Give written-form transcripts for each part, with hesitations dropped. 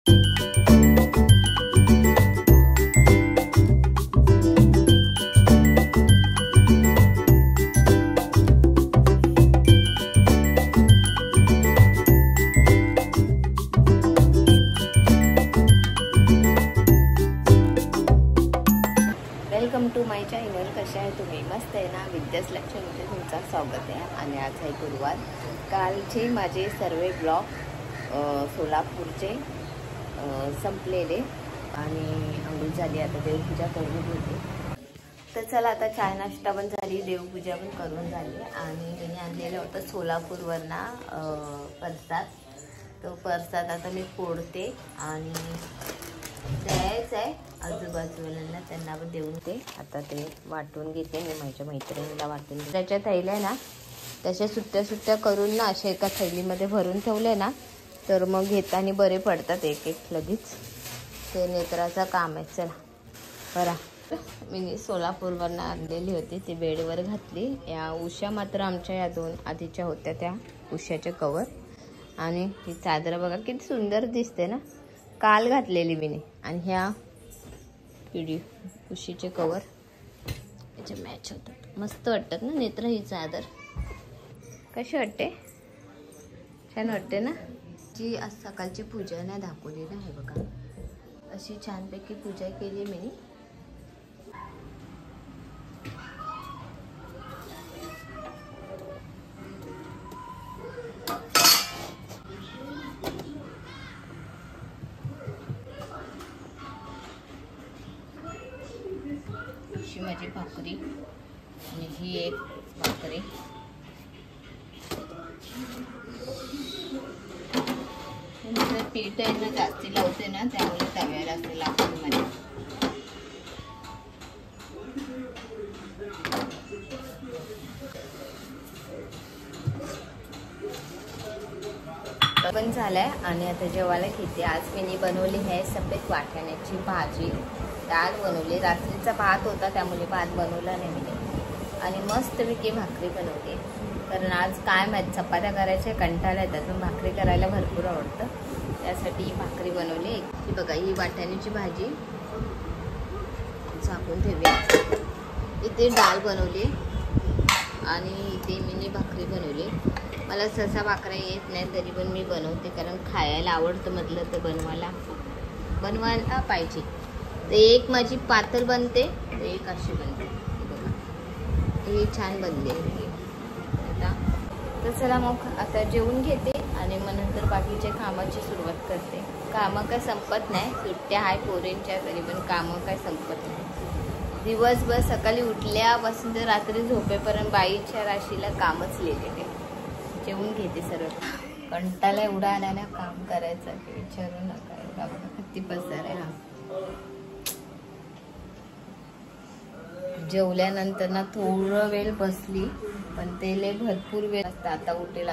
Welcome to my channel. कशा आहे तुम्ही? मस्त आहे ना? विद्यास लक्ष्मीमध्ये तुमचं स्वागत आहे. आणि आज आहे गुरुवार. कालचे माझे सर्व ब्लॉग सोलापूरचे संपलेले आणि अंघोळ झाली. आता देवपूजा करून घेते. तर चला, आता चाय नाश्ता पण झाली, देवपूजा पण करून झाली. आणि मी आणलेलं होतं सोलापूरवरना प्रसाद. तो प्रसाद आता मी फोडते आणि द्यायचं आहे आजूबाजूला, त्यांना पण देऊन ते आता ते वाटून घेते. मी माझ्या मैत्रिणीला वाटून घेते. त्याच्या थैल्या ना त्याच्या सुट्ट्या सुट्ट्या करून ना अशा एका थैलीमध्ये भरून ठेवले ना तर मग घेताना बरे पडतात एक एक लगेच. ते नेत्राचं काम आहे. चला बरं, मी सोलापूरवरनं आणलेली होती, ती बेडवर घातली. या उषा मात्र आमच्या या दोन आधीच्या होत्या त्या उषाचे कवर. आणि ही चादर बघा किती सुंदर दिसते ना, काल घातलेली मी. आणि ह्या पिढी उशीचे कवर याचे मॅच होतात, मस्त वाटतात ना. नेत्र ही चादर कशी वाटते? छान वाटते ना. जी आज सकाळची पूजा नाही दाखवली ना, हे बघा अशी छानपैकी पूजा केली मी. अशी माझी भाकरी आणि ही एक भाकरी. पीठ आहे ना जास्ती लावते ना, त्यामुळे तव्याला असं लागतं मला. पण झालंय आणि आता जेवायला घेते. आज मी बनवली आहे सफेद वाटाण्याची भाजी, डाळ बनवली. रात्रीचा भात होता त्यामुळे भात बनवला नाही मी. आणि मस्तपैकी भाकरी बनवली. कारण आज काय माहीत चपात्या करायच्या कंटाळा येतात, पण भाकरी करायला भरपूर आवडतं, त्यासाठी ही भाकरी बनवली. ही बघा ही वाटाण्याची भाजी झाकून ठेवूया. इथे डाळ बनवली आणि इथे मी भाकरी बनवली. मला सहसा भाकऱ्या येत नाही तरी पण मी बनवते, कारण खायला आवडतं म्हटलं तर बनवायला पाहिजे. ते एक माझी पातळ बनते, ते एक अशी बनते. बघा हे छान बनले. आता तर चला मग आता जेवून घेते आणि मग नंतर बाकीच्या कामाची सुरुवात करते. कामं काय संपत नाही, सुट्ट्या आहे पोरींच्या, तरी पण कामं काय संपत नाही. दिवसभर सकाळी उठल्यापासून तर रात्री झोपेपर्यंत बाईच्या राशीला कामच लिहिलेले. जेवून घेते सर्व. कंटाळा एवढा आला ना काम करायचं की विचारू नका. एवढा बघा किती पसार आहे. हा जेवल्यानंतर ना थोडं वेळ बसली, पण ते लय भरपूर वेळ असतं. आता उठेल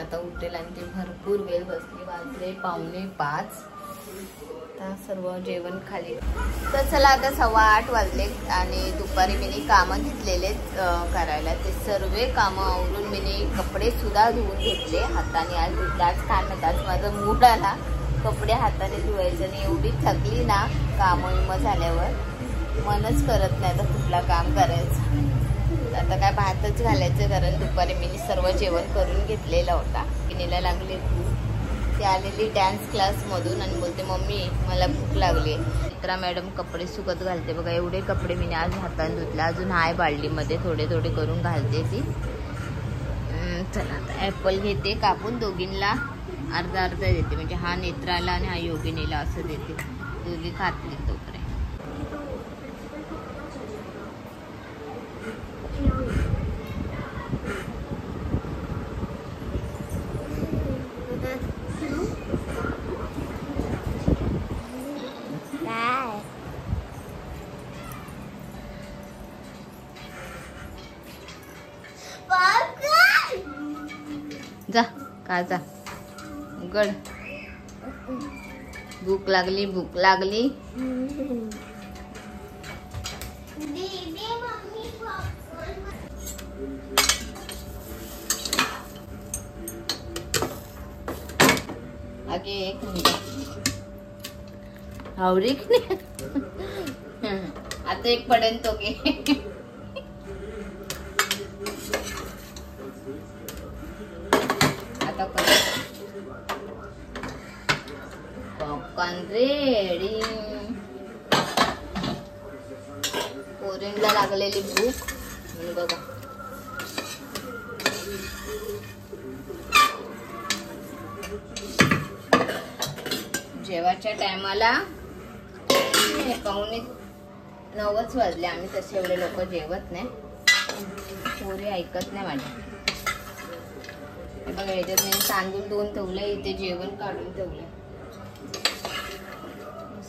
आणि ते भरपूर वेळ बसली. वाजले 4:45. आता सर्व जेवण खाली. तर चला आता 8:15 वाजले आणि दुपारी मी कामं घेतलेले करायला. ते सर्व कामं आवरून मी कपडे सुद्धा धुवून घेतले हाताने. आज काय म्हणतात, आज माझा मूड आला कपडे हाताने धुवायचं. आणि एवढी थकली ना कामं झाल्यावर, मनच करत नाही आता कुठला काम करायचं. आता काय भातच घालायचं, कारण दुपारी मी सर्व जेवण करून घेतलेला होता. किनीला लागले भूक. ती आलेली डान्स क्लासमधून आणि बोलते मम्मी मला भूक लागली. चित्रा मॅडम कपडे सुकत घालते बघा. एवढे कपडे मी आज हाताने धुतले. अजून हाय बाल्डीमध्ये थोडे थोडे करून घालते ती. चला आता ॲपल घेते कापून, दोघींना अर्धा अर्धा देते. म्हणजे हा नेत्राला आणि हा योगिनीला असं देते. दोघी खातली तोपर्यंत. जा का जा गड. भूक लागली आगे एक मिनिट. आवरी की नाही? आता एक पडेल तो की. आता पॉपकॉर्न रेडी. पोरींला लागलेली भूक म्हणून बघा. जेवायच्या टायमाला 8:45 वाजले. आम्ही तसे एवढे लोक जेवत नाही. पोरी ऐकत नाही माझ्या. हे बघा ह्याच्यात मी तांदूळ धुवून ठेवले, इथे जेवण काढून ठेवले.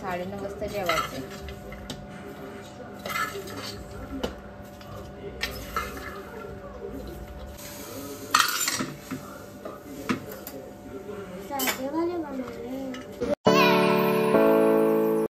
9:30 वाजता जेवायचे.